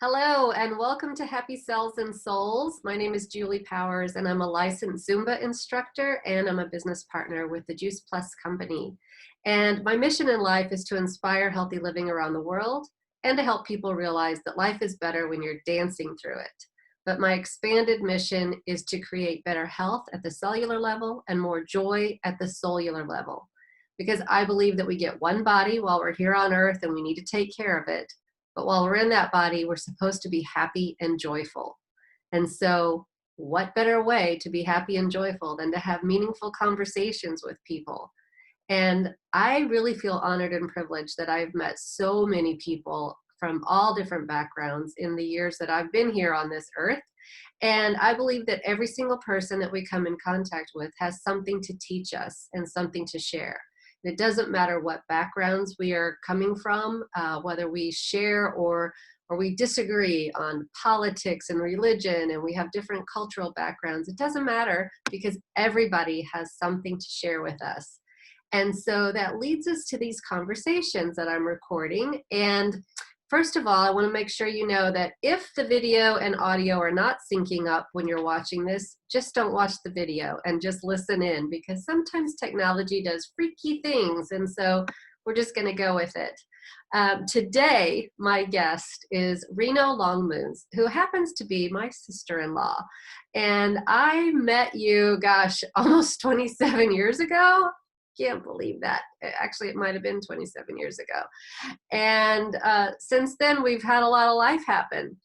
Hello and welcome to Happy Cells and Souls. My name is Julie Powers and I'm a licensed Zumba instructor and I'm a business partner with the Juice Plus company. And my mission in life is to inspire healthy living around the world and to help people realize that life is better when you're dancing through it. But my expanded mission is to create better health at the cellular level and more joy at the cellular level. Because I believe that we get one body while we're here on earth and we need to take care of it. But while we're in that body, we're supposed to be happy and joyful. And so what better way to be happy and joyful than to have meaningful conversations with people? And I really feel honored and privileged that I've met so many people from all different backgrounds in the years that I've been here on this earth. And I believe that every single person that we come in contact with has something to teach us and something to share. It doesn't matter what backgrounds we are coming from, whether we share or we disagree on politics and religion, and we have different cultural backgrounds. It doesn't matter because everybody has something to share with us. And so that leads us to these conversations that I'm recording. And first of all, I want to make sure you know that if the video and audio are not syncing up when you're watching this, just don't watch the video and just listen in, because sometimes technology does freaky things. And so we're just going to go with it. Today, my guest is Reno Longmoons, who happens to be my sister-in-law. And I met you, gosh, almost 27 years ago. Can't believe that. Actually, it might have been 27 years ago. And since then, we've had a lot of life happen,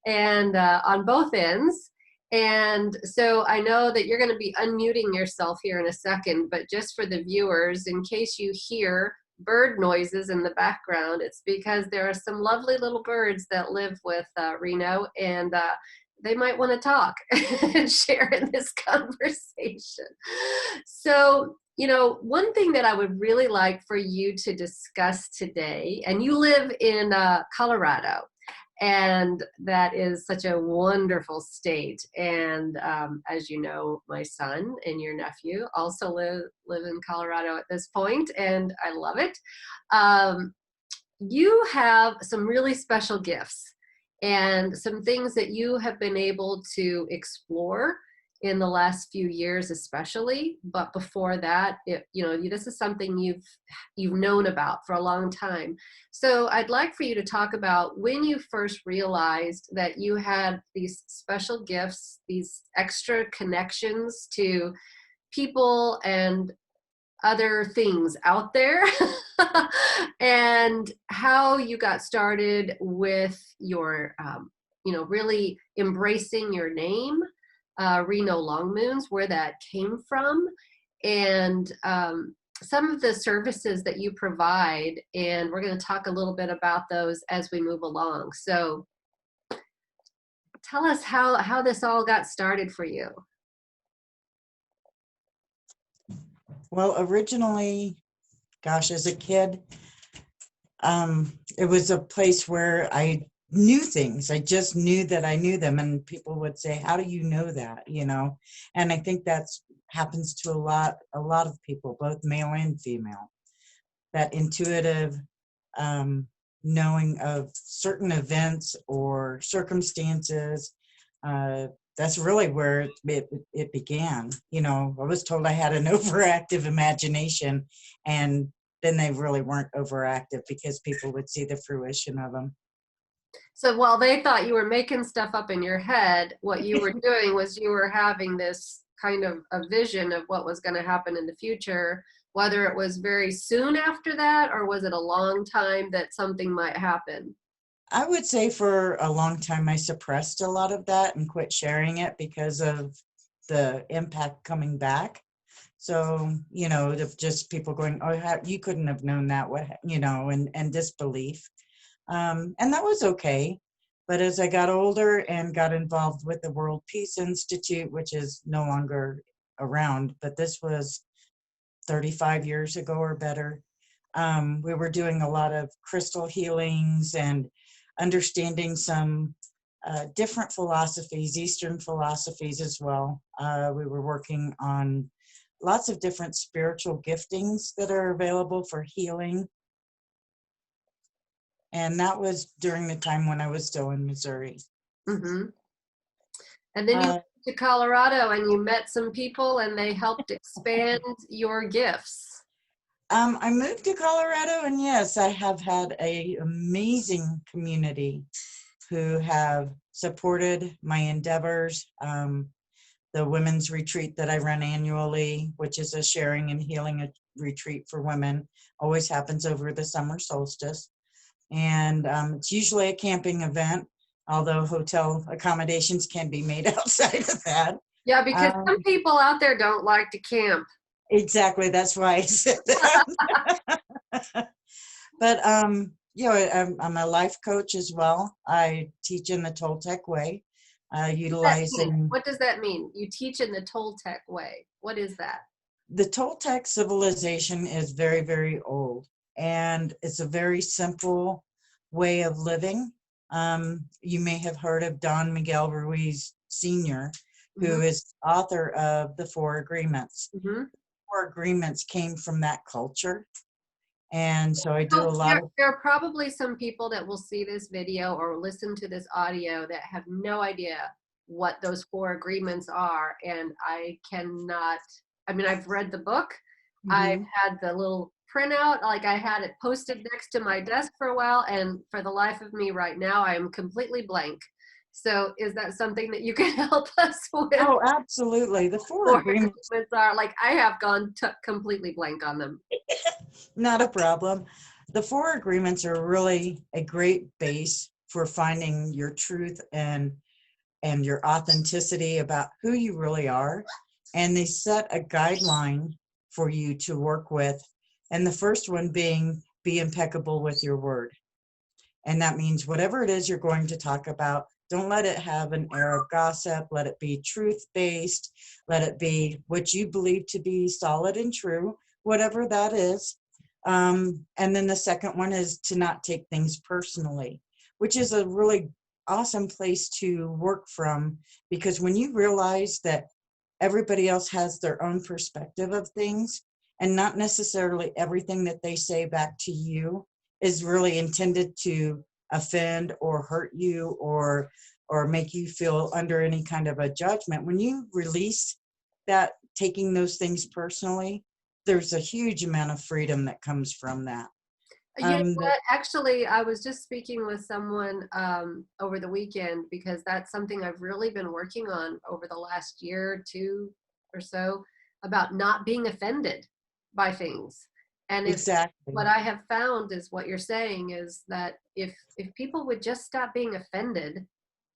and on both ends. And so I know that you're going to be unmuting yourself here in a second, but just for the viewers, in case you hear bird noises in the background, it's because there are some lovely little birds that live with Reno, and they might want to talk and share in this conversation. So, one thing that I would really like for you to discuss today, and you live in Colorado, and that is such a wonderful state. And as you know, my son and your nephew also live in Colorado at this point, and I love it. You have some really special gifts and some things that you have been able to explore in the last few years, especially. But before that, this is something you've known about for a long time. So I'd like for you to talk about when you first realized that you had these special gifts, these extra connections to people and other things out there, and how you got started with your, really embracing your name, Reno Longmoons, where that came from, and some of the services that you provide. And we're going to talk a little bit about those as we move along. So tell us how this all got started for you. Well, originally, gosh, as a kid, it was a place where I knew things. I just knew that I knew them, and people would say, "How do you know that?" And I think that's happens to a lot of people, both male and female. That intuitive knowing of certain events or circumstances. That's really where it began. I was told I had an overactive imagination, and then they really weren't overactive because people would see the fruition of them. So while they thought you were making stuff up in your head, what you were doing was you were having this kind of a vision of what was going to happen in the future, whether it was very soon after that, or was it a long time that something might happen? I would say for a long time I suppressed a lot of that and quit sharing it because of the impact coming back. So, just people going, "Oh, you couldn't have known that," and disbelief. And that was okay. But as I got older and got involved with the World Peace Institute, which is no longer around, but this was 35 years ago or better, we were doing a lot of crystal healings and understanding some different philosophies, Eastern philosophies as well. We were working on lots of different spiritual giftings that are available for healing. And that was during the time when I was still in Missouri. Mm-hmm. And then you Uh, went to Colorado and you met some people and they helped expand your gifts. I moved to Colorado, and yes, I have had a amazing community who have supported my endeavors. The women's retreat that I run annually, which is a sharing and healing retreat for women, always happens over the summer solstice. And it's usually a camping event, although hotel accommodations can be made outside of that. Yeah, because Um, some people out there don't like to camp. exactly, that's why I said that. But I'm a life coach as well. I teach in the Toltec way, What does that mean? utilizing What does that mean? You teach in the Toltec way. What is that? the Toltec civilization is very, very old, and it's a very simple way of living. You may have heard of Don Miguel Ruiz Sr., Mm-hmm. who is author of the Four Agreements. Mm-hmm. Four Agreements came from that culture, and so I do a So lot of there are probably some people that will see this video or listen to this audio that have no idea what those four agreements are. And I cannot, I mean, I've read the book. I've Mhm. had the little printout, like I had it posted next to my desk for a while. And for the life of me right now, I am completely blank. So is that something that you can help us with? Oh, absolutely. The Four Four Agreements, agreements are like, I have gone completely blank on them. not a problem. The Four Agreements are really a great base for finding your truth and your authenticity about who you really are. And they set a guideline for you to work with. And the first one being be impeccable with your word. And that means whatever it is you're going to talk about, don't let it have an air of gossip. Let it be truth based. Let it be what you believe to be solid and true, whatever that is. And then the second one is to not take things personally, which is a really awesome place to work from, because when you realize that everybody else has their own perspective of things, and not necessarily everything that they say back to you is really intended to offend or hurt you or make you feel under any kind of a judgment. When you release that, taking those things personally, there's a huge amount of freedom that comes from that. You know The, what? Actually, I was just speaking with someone over the weekend because that's something I've really been working on over the last year or two or so about not being offended by things. And if exactly. what I have found is what you're saying is that if people would just stop being offended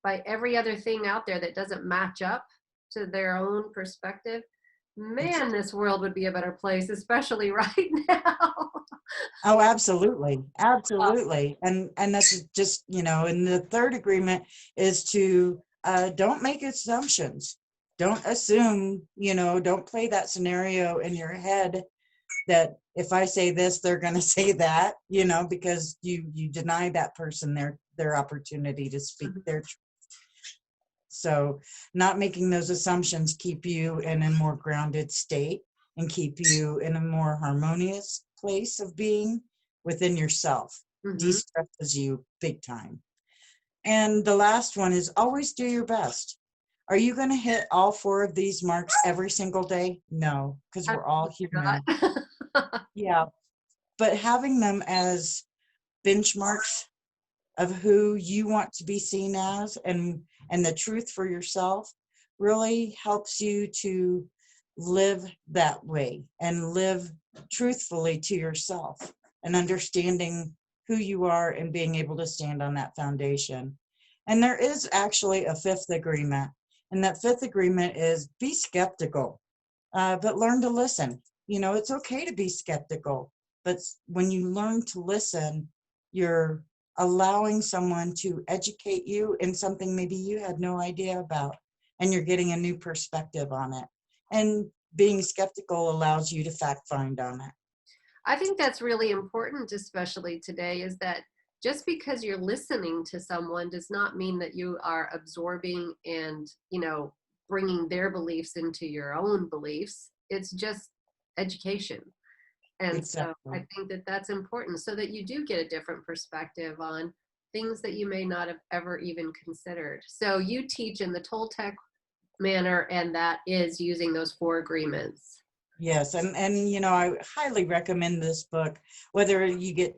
by every other thing out there that doesn't match up to their own perspective, man, this world would be a better place, especially right now. Oh, absolutely. Absolutely. And that's just, and the third agreement is to don't make assumptions. Don't assume, don't play that scenario in your head that if I say this, they're going to say that, because you deny that person their opportunity to speak their truth. So not making those assumptions keep you in a more grounded state and keep you in a more harmonious place of being within yourself. Mhm. De-stresses you big time. And the last one is always do your best. Are you going to hit all four of these marks every single day? No, because we're all Absolutely human. not. Yeah. But having them as benchmarks of who you want to be seen as and the truth for yourself really helps you to live that way and live truthfully to yourself and understanding who you are and being able to stand on that foundation. And there is actually a fifth agreement, and that fifth agreement is be skeptical, but learn to listen. It's okay to be skeptical, but when you learn to listen, you're allowing someone to educate you in something maybe you had no idea about, and you're getting a new perspective on it. And being skeptical allows you to fact find on it. I think that's really important, especially today, is that just because you're listening to someone does not mean that you are absorbing and, bringing their beliefs into your own beliefs. It's just education. And so Exactly. I think that that's important so that you do get a different perspective on things that you may not have ever even considered. So you teach in the Toltec manner, and that is using those four agreements. Yes, and I highly recommend this book, whether you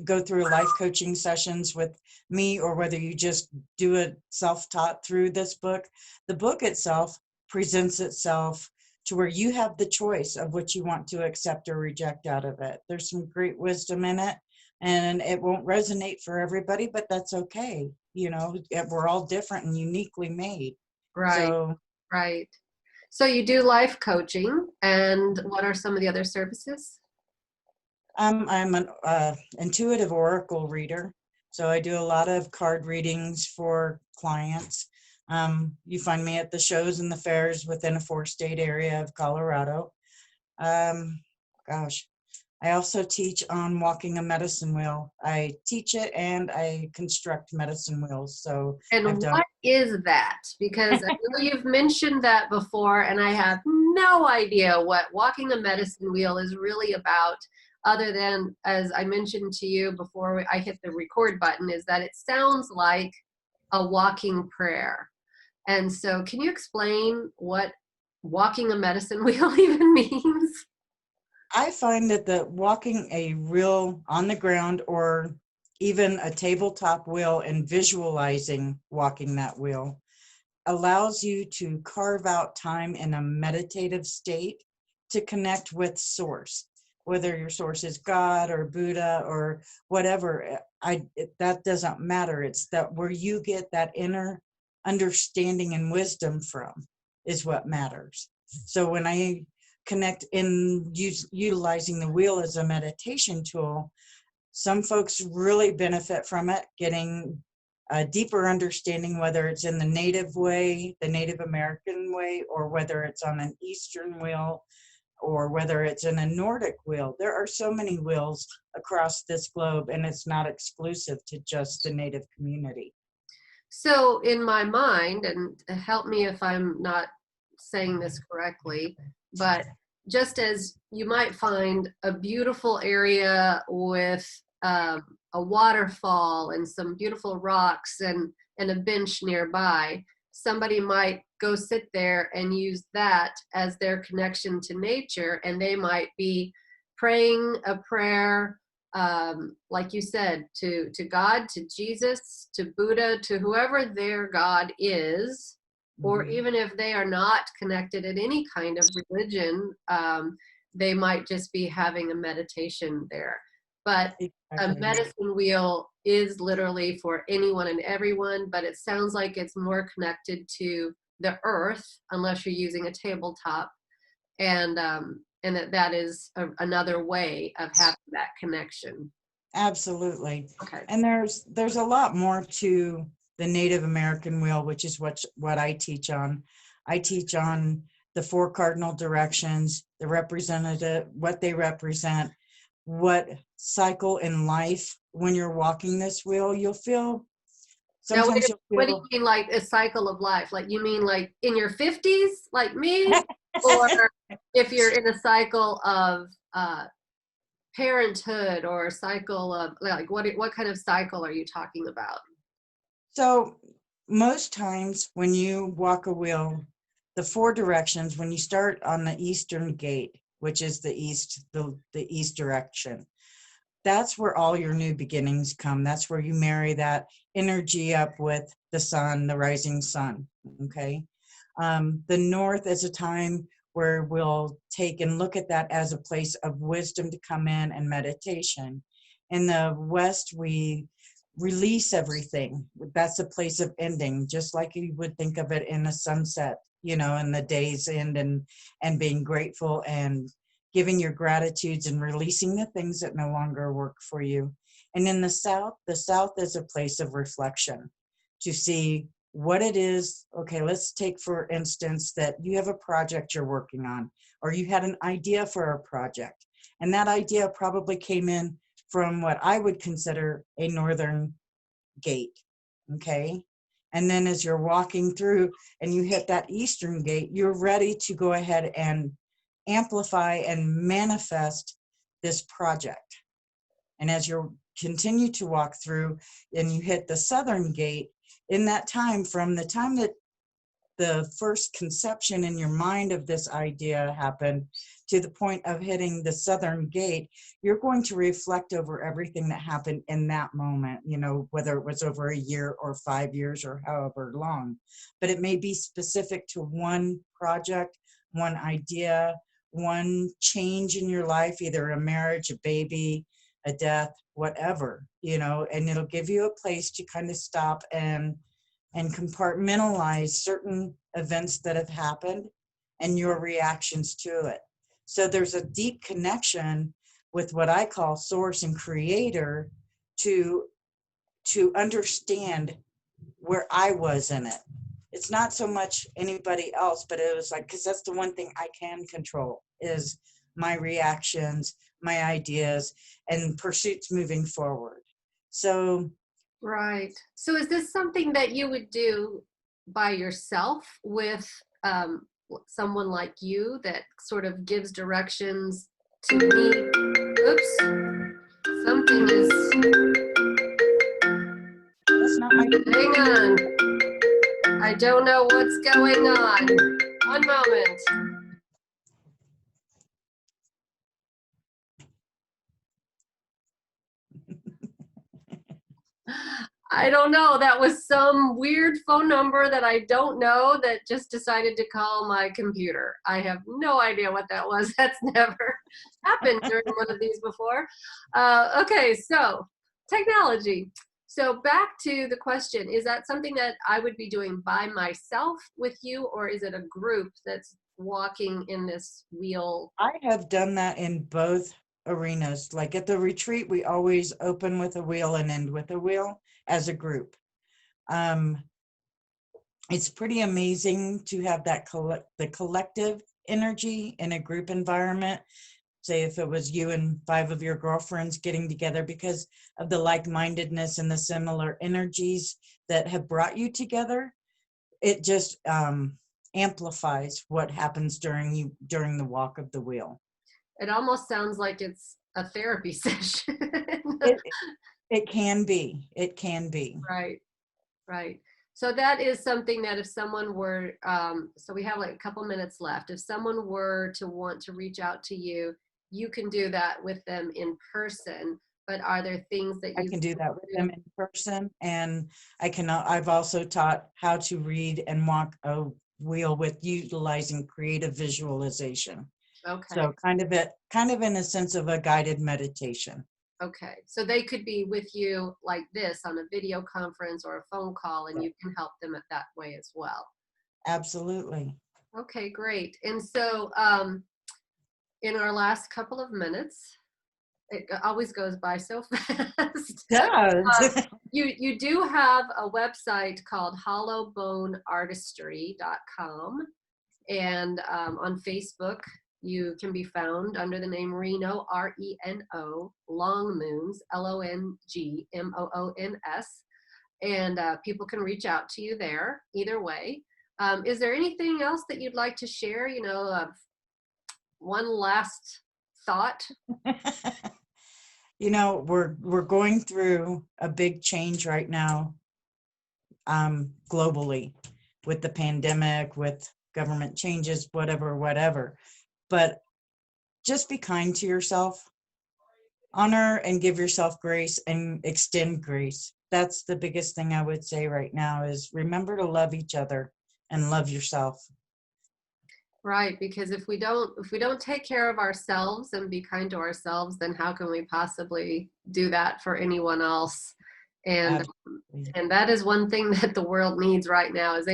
go through life coaching sessions with me or whether you just do it self-taught through this book. The book itself presents itself to where you have the choice of what you want to accept or reject out of it. There's some great wisdom in it, and it won't resonate for everybody, but that's okay. We're all different and uniquely made. Right, So right. So you do life coaching, and what are some of the other services? I'm an intuitive oracle reader, so I do a lot of card readings for clients. You find me at the shows and the fairs within a 4-state area of Colorado. Um, gosh, I also teach on walking a medicine wheel. I teach it and I construct medicine wheels. So I've And done. what is that? Because I know you've mentioned that before, and I have no idea what walking a medicine wheel is really about, other than, as I mentioned to you before I hit the record button, is that it sounds like a walking prayer. And so, can you explain what walking a medicine wheel even means? I find that the walking a real on the ground or even a tabletop wheel and visualizing walking that wheel allows you to carve out time in a meditative state to connect with source, whether your source is God or Buddha or whatever. That doesn't matter. It's that where you get that inner understanding and wisdom from is what matters. So when I connect in utilizing the wheel as a meditation tool, some folks really benefit from it, getting a deeper understanding, whether it's in the native way, the Native American way, or whether it's on an Eastern wheel, or whether it's in a Nordic wheel. There are so many wheels across this globe, and it's not exclusive to just the Native community. So, in my mind, and help me if I'm not saying this correctly, but just as you might find a beautiful area with a waterfall and some beautiful rocks and a bench nearby, somebody might go sit there and use that as their connection to nature, and they might be praying a prayer, like you said, to God, to Jesus, to Buddha, to whoever their God is, or Mhm. even if they are not connected in any kind of religion, they might just be having a meditation there. But a Exactly. medicine wheel is literally for anyone and everyone, but it sounds like it's more connected to the earth, unless you're using a tabletop, and that is another way of having that connection. Absolutely. Okay. And there's a lot more to the Native American wheel, which is what I teach on. I teach on the 4 cardinal directions, the representative, what they represent, what cycle in life when you're walking this wheel, you'll feel Now, sometimes you'll what do you feel mean, like a cycle of life? Like, you mean like in your 50s, like me? Or if you're in a cycle of parenthood, or a cycle of, like, what kind of cycle are you talking about? so most times when you walk a wheel, the 4 directions, when you start on the eastern gate, which is the east direction, that's where all your new beginnings come. That's where you marry that energy up with the sun, the rising sun. Okay. The north is a time where we'll take and look at that as a place of wisdom to come in and meditation. In the west, we release everything. That's a place of ending, just like you would think of it in a sunset, in the day's end, and being grateful and giving your gratitudes and releasing the things that no longer work for you. And in the south is a place of reflection to see what it is. Okay, let's take, for instance, that you have a project you're working on, or you had an idea for a project. And that idea probably came in from what I would consider a northern gate. Okay. And then as you're walking through and you hit that eastern gate, you're ready to go ahead and amplify and manifest this project. And as you continue to walk through and you hit the southern gate, in that time, from the time that the first conception in your mind of this idea happened to the point of hitting the southern gate, you're going to reflect over everything that happened in that moment, you know, whether it was over a year or 5 years or however long. But it may be specific to one project, one idea, one change in your life, either a marriage, a baby, a death, whatever, you know, and it'll give you a place to kind of stop and compartmentalize certain events that have happened and your reactions to it. So there's a deep connection with what I call source and creator to understand where I was in it. It's not so much anybody else, but it was like, because that's the one thing I can control is my reactions, my ideas, and pursuits moving forward. So Right. So is this something that you would do by yourself with someone like you that sort of gives directions to me? Oops. Something is. that's not my. Hang on. I don't know what's going on. One moment. I don't know. That was some weird phone number that I don't know that just decided to call my computer. I have no idea what that was. That's never happened during one of these before. Okay, so technology. So back to the question, is that something that I would be doing by myself with you, or is it a group that's walking in this wheel? I have done that in both arenas. Like at the retreat, we always open with a wheel and end with a wheel as a group. It's pretty amazing to have that the collective energy in a group environment. Say if it was you and 5 of your girlfriends getting together because of the like-mindedness and the similar energies that have brought you together, it just amplifies what happens during the walk of the wheel. It almost sounds like it's a therapy session. It can be. It can be. Right, right. So that is something that if someone were, so we have like a couple minutes left. If someone were to want to reach out to you, you can do that with them in person. But are there things that I you can do that with them in person, and I've also taught how to read and walk a wheel with utilizing creative visualization. Okay. So kind of in a sense of a guided meditation. Okay. So they could be with you like this on a video conference or a phone call, and you can help them at that way as well. Absolutely. Okay, great. And so in our last couple of minutes, it always goes by so fast. Yeah. You do have a website called hollowboneartistry.com, and on Facebook you can be found under the name Reno, Reno Longmoons, Longmoons, and people can reach out to you there either way. Is there anything else that you'd like to share, you know, one last thought? You know, we're going through a big change right now, globally, with the pandemic, with government changes, whatever. But just be kind to yourself. Honor and give yourself grace and extend grace. That's the biggest thing I would say right now is remember to love each other and love yourself. Right, because if we don't take care of ourselves and be kind to ourselves, then how can we possibly do that for anyone else? And Absolutely. and that is one thing that the world needs right now is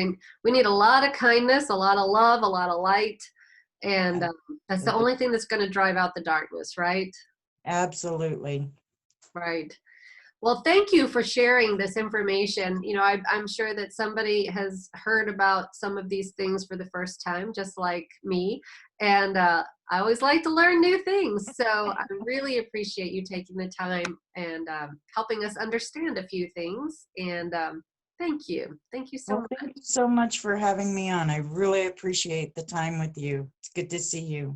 we need a lot of kindness, a lot of love, a lot of light, and that's the only thing that's going to drive out the darkness, right? Absolutely. Right. Well, thank you for sharing this information. You know, I'm sure that somebody has heard about some of these things for the first time, just like me. And I always like to learn new things. So I really appreciate you taking the time and helping us understand a few things. And thank you. Thank you so Well, much. thank you so much for having me on. I really appreciate the time with you. It's good to see you.